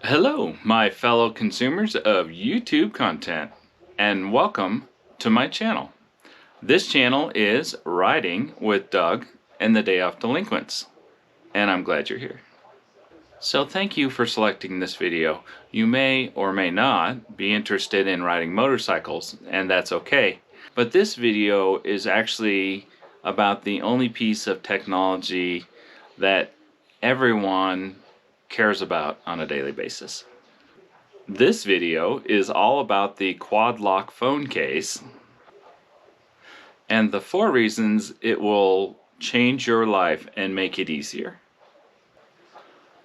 Hello, my fellow consumers of YouTube content, and welcome to my channel. This channel is Riding with Doug and the Day Off Delinquents, and I'm glad you're here. So thank you for selecting this video. You may or may not be interested in riding motorcycles, and that's okay. But this video is actually about the only piece of technology that everyone cares about on a daily basis. This video is all about the Quadlock phone case and the 4 reasons it will change your life and make it easier.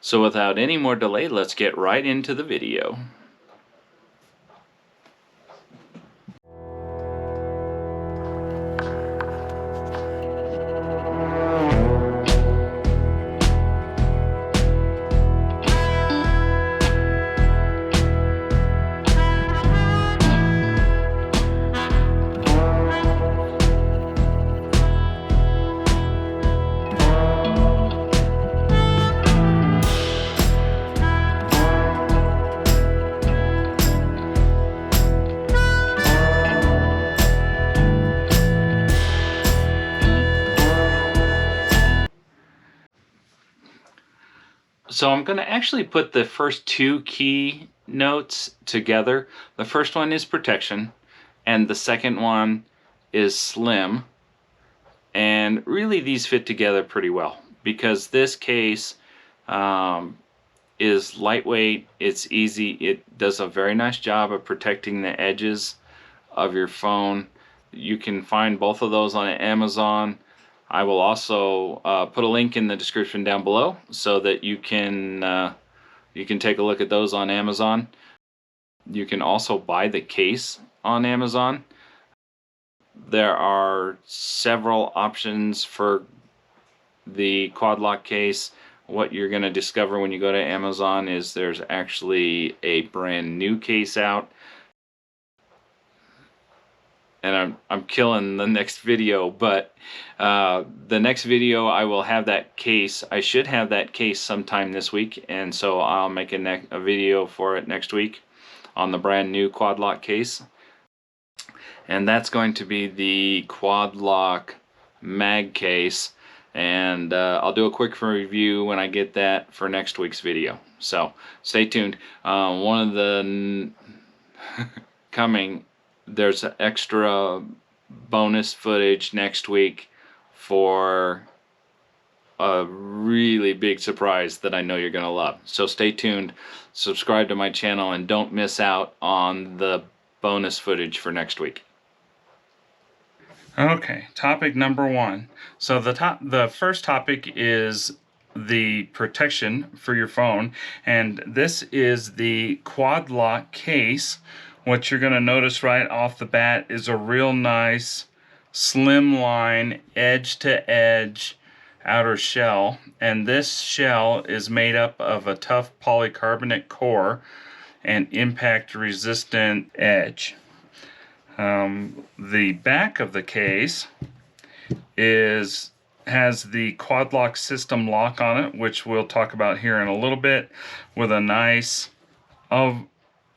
So without any more delay, let's get right into the video. So I'm going to actually put the first 2 key notes together. The first one is protection, and the second one is slim. And really these fit together pretty well because this case is lightweight, it's easy, it does a very nice job of protecting the edges of your phone. You can find both of those on Amazon. I will also put a link in the description down below so that you can take a look at those on Amazon. You can also buy the case on Amazon. There are several options for the Quadlock case. What you're going to discover when you go to Amazon is there's actually a brand new case out. And I'm killing the next video, but the next video I will have that case. I should have that case sometime this week, and so I'll make a video for it next week on the brand new Quadlock case. And that's going to be the Quadlock mag case, and I'll do a quick review when I get that for next week's video. So stay tuned. One of the coming. There's extra bonus footage next week for a really big surprise that I know you're going to love. So stay tuned, subscribe to my channel, and don't miss out on the bonus footage for next week. Okay, topic number 1. So the first topic is the protection for your phone, and this is the Quadlock case. What you're going to notice right off the bat is a real nice slimline edge-to-edge outer shell, and this shell is made up of a tough polycarbonate core and impact-resistant edge. The back of the case has the Quadlock system lock on it, which we'll talk about here in a little bit, with a nice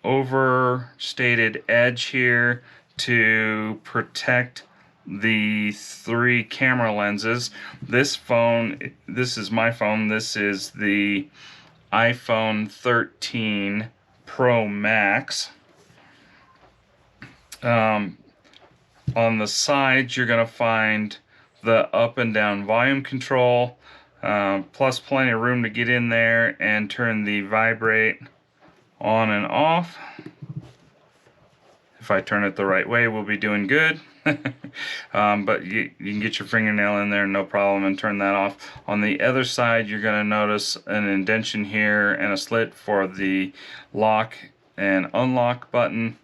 overstated edge here to protect the 3 camera lenses. This is my phone. This is the iPhone 13 Pro Max. On the sides you're going to find the up and down volume control, plus plenty of room to get in there and turn the vibrate on and off. If I turn it the right way, we'll be doing good. But you can get your fingernail in there, no problem, and turn that off. On the other side, you're going to notice an indentation here and a slit for the lock and unlock button.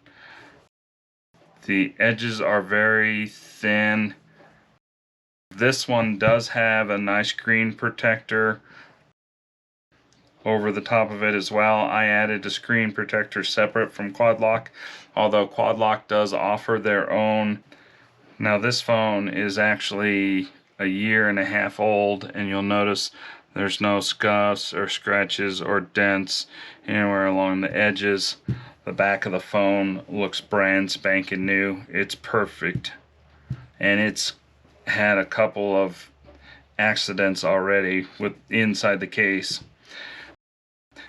The edges are very thin. This one does have a nice screen protector over the top of it as well. I added a screen protector separate from Quadlock, although Quadlock does offer their own. Now this phone is actually a year and a half old, and you'll notice There's no scuffs or scratches or dents anywhere along the edges. The back of the phone looks brand spanking new. It's perfect. And it's had a couple of accidents already with inside the case.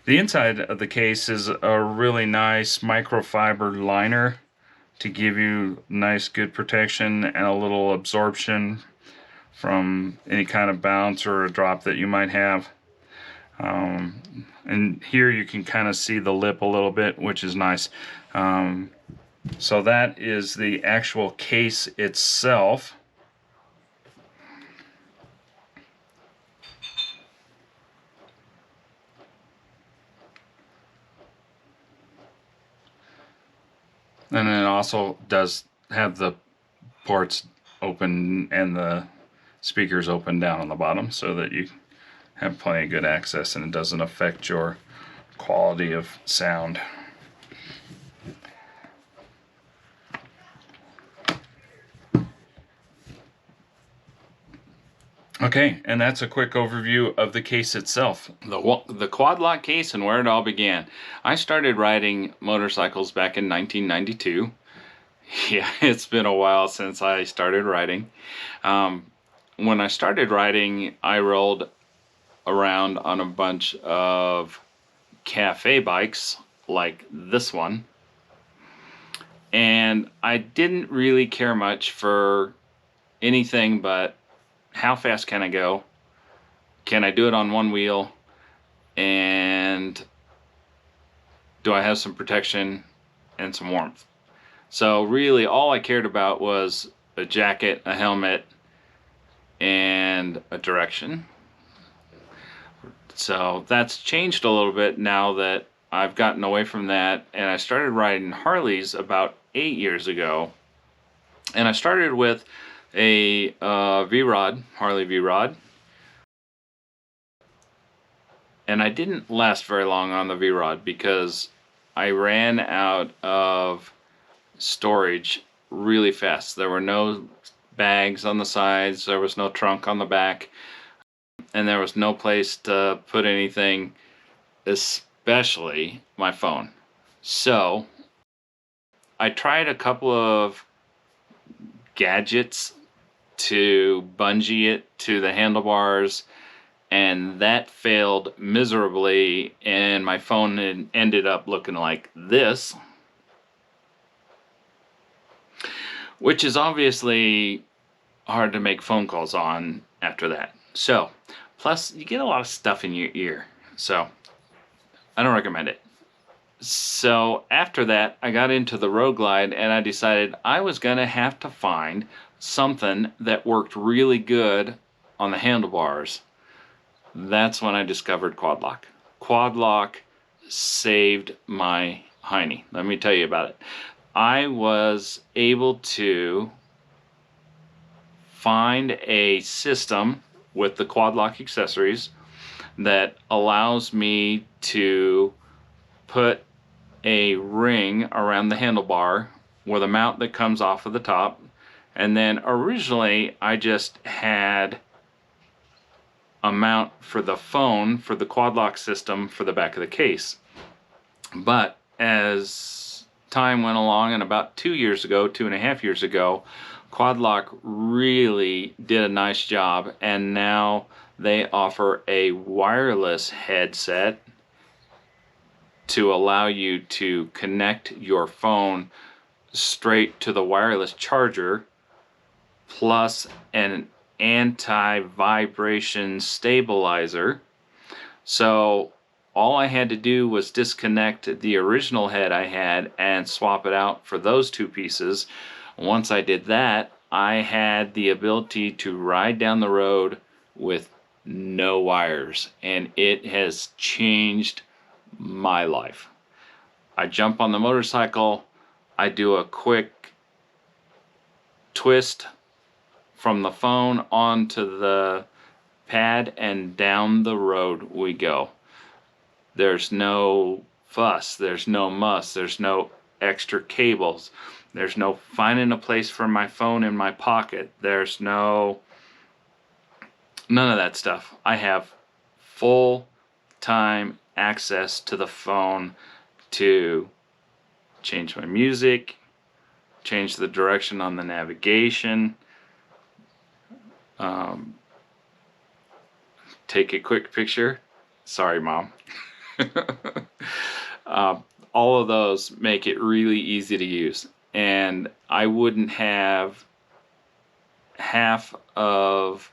The inside of the case is a really nice microfiber liner to give you nice good protection and a little absorption from any kind of bounce or a drop that you might have. And here you can kind of see the lip a little bit, which is nice. So that is the actual case itself. And then it also does have the ports open and the speakers open down on the bottom so that you have plenty of good access and it doesn't affect your quality of sound. Okay, and that's a quick overview of the case itself. The Quadlock case and where it all began. I started riding motorcycles back in 1992. Yeah, it's been a while since I started riding. When I started riding, I rolled around on a bunch of cafe bikes like this one. And I didn't really care much for anything but how fast can I go? Can I do it on one wheel? And do I have some protection and some warmth? So really all I cared about was a jacket, a helmet, and a direction. So that's changed a little bit now that I've gotten away from that, and I started riding Harleys about 8 years ago. And I started with a V-Rod, Harley V-Rod. And I didn't last very long on the V-Rod because I ran out of storage really fast. There were no bags on the sides, there was no trunk on the back, and there was no place to put anything, especially my phone. So I tried a couple of gadgets to bungee it to the handlebars, and that failed miserably, and my phone ended up looking like this, which is obviously hard to make phone calls on after that. So, plus you get a lot of stuff in your ear, so I don't recommend it. So after that, I got into the Road Glide, and I decided I was gonna have to find something that worked really good on the handlebars. That's when I discovered Quadlock. Quadlock saved my hiney. Let me tell you about it. I was able to find a system with the Quadlock accessories that allows me to put a ring around the handlebar with a mount that comes off of the top. And then originally I just had a mount for the phone for the Quadlock system for the back of the case. But as time went along, and about 2 years ago, 2.5 years ago, Quadlock really did a nice job, and now they offer a wireless headset to allow you to connect your phone straight to the wireless charger, plus an anti-vibration stabilizer. So all I had to do was disconnect the original head I had and swap it out for those two pieces. Once I did that, I had the ability to ride down the road with no wires, and it has changed my life. I jump on the motorcycle, I do a quick twist from the phone onto the pad, and down the road we go. There's no fuss, there's no muss, there's no extra cables, there's no finding a place for my phone in my pocket, there's none of that stuff. I have full-time access to the phone to change my music, change the direction on the navigation, take a quick picture. Sorry, Mom. All of those make it really easy to use, and I wouldn't have half of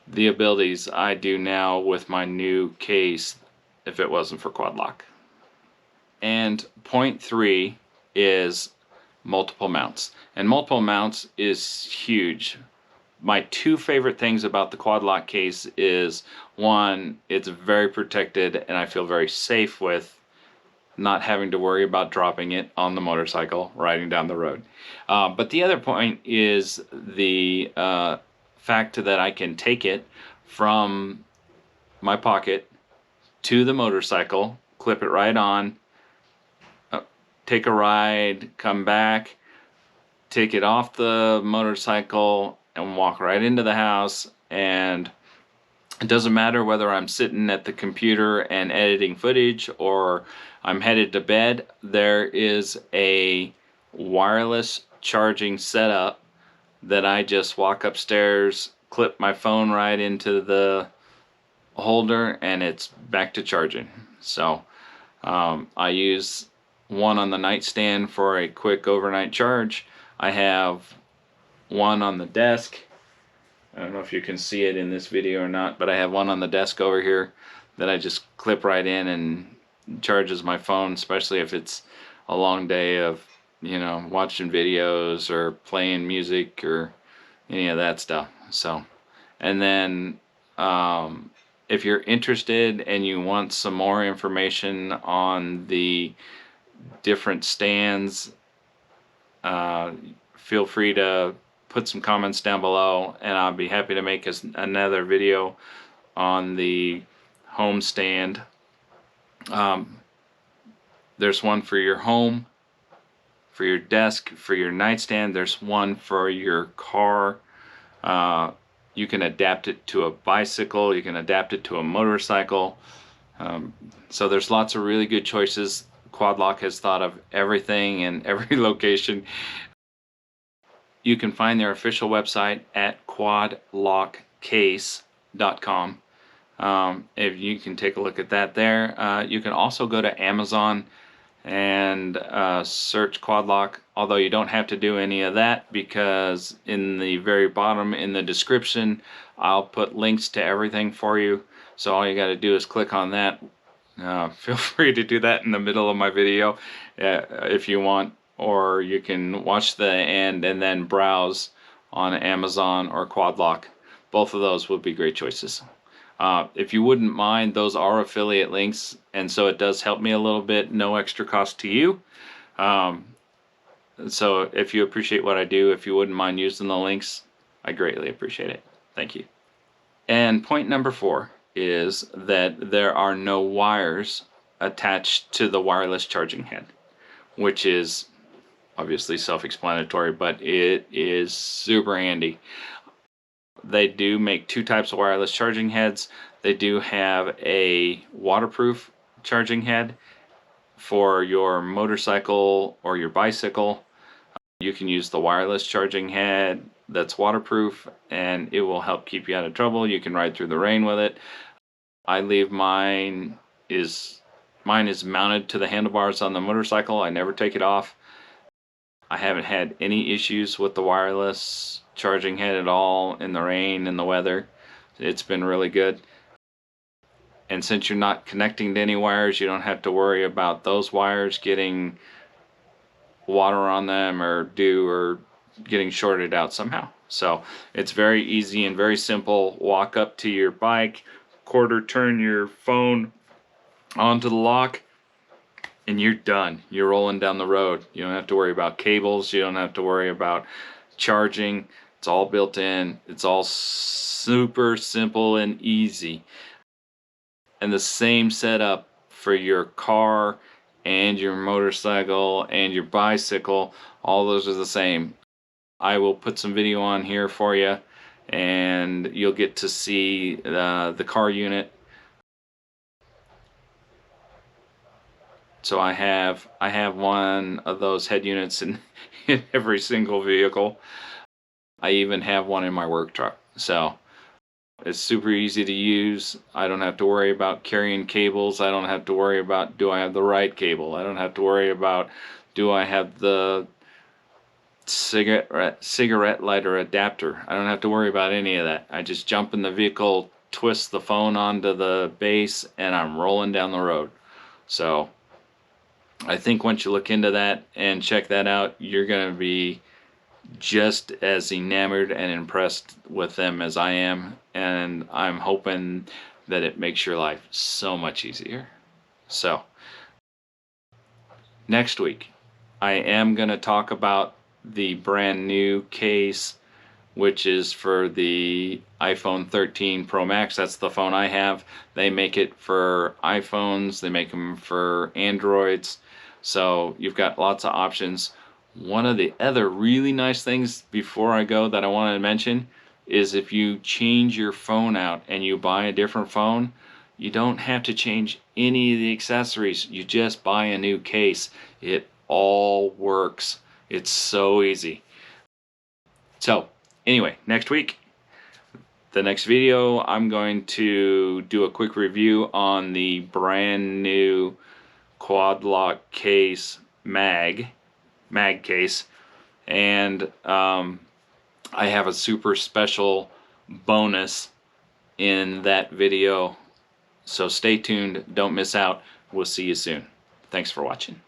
the abilities I do now with my new case if it wasn't for Quadlock. And point 3 is multiple mounts, and multiple mounts is huge. My two favorite things about the Quadlock case is, one, it's very protected and I feel very safe with not having to worry about dropping it on the motorcycle riding down the road. But the other point is the fact that I can take it from my pocket to the motorcycle, clip it right on, take a ride, come back, take it off the motorcycle, and walk right into the house. And it doesn't matter whether I'm sitting at the computer and editing footage or I'm headed to bed. There is a wireless charging setup that I just walk upstairs, clip my phone right into the holder, and it's back to charging. So I use one on the nightstand for a quick overnight charge. I have one on the desk. I don't know if you can see it in this video or not, but I have one on the desk over here that I just clip right in and charges my phone, especially if it's a long day of, you know, watching videos or playing music or any of that stuff. So, and then if you're interested and you want some more information on the different stands, feel free to put some comments down below, and I'll be happy to make another video on the home stand. There's one for your home, for your desk, for your nightstand. There's one for your car. You can adapt it to a bicycle, you can adapt it to a motorcycle. So there's lots of really good choices. Quadlock has thought of everything in every location. You can find their official website at quadlockcase.com. If you can take a look at that there. You can also go to Amazon and search Quadlock, although you don't have to do any of that, because in the very bottom in the description I'll put links to everything for you. So all you got to do is click on that. Feel free to do that in the middle of my video if you want, or you can watch the end and then browse on Amazon or Quadlock. Both of those would be great choices. If you wouldn't mind, those are affiliate links, and so it does help me a little bit, no extra cost to you. So if you appreciate what I do, if you wouldn't mind using the links, I greatly appreciate it. Thank you. And point number 4 is that there are no wires attached to the wireless charging head, which is obviously self-explanatory, but it is super handy. They do make 2 types of wireless charging heads. They do have a waterproof charging head for your motorcycle or your bicycle. You can use the wireless charging head that's waterproof, and it will help keep you out of trouble. You can ride through the rain with it. I leave mine is mounted to the handlebars on the motorcycle. I never take it off. I haven't had any issues with the wireless charging head at all in the rain and the weather. It's been really good. And since you're not connecting to any wires, you don't have to worry about those wires getting water on them or getting shorted out somehow. So it's very easy and very simple. Walk up to your bike, quarter turn your phone onto the lock, and you're done. You're rolling down the road. You don't have to worry about cables. You don't have to worry about charging. It's all built in. It's all super simple and easy. And the same setup for your car and your motorcycle and your bicycle. All those are the same. I will put some video on here for you, and you'll get to see the car unit. So I have one of those head units in, in every single vehicle. I even have one in my work truck. So it's super easy to use. I don't have to worry about carrying cables. I don't have to worry about, do I have the right cable? I don't have to worry about, do I have the cigarette lighter adapter? I don't have to worry about any of that. I just jump in the vehicle, twist the phone onto the base, and I'm rolling down the road. So I think once you look into that and check that out, you're going to be just as enamored and impressed with them as I am, and I'm hoping that it makes your life so much easier. So next week I am going to talk about the brand new case, which is for the iPhone 13 Pro Max. That's the phone I have. They make it for iPhones, they make them for Androids, so you've got lots of options. One of the other really nice things before I go that I wanted to mention is if you change your phone out and you buy a different phone, you don't have to change any of the accessories. You just buy a new case. It all works. It's so easy. So anyway, next week, the next video, I'm going to do a quick review on the brand new Quadlock case mag case, and I have a super special bonus in that video, so stay tuned, don't miss out. We'll see you soon. Thanks for watching.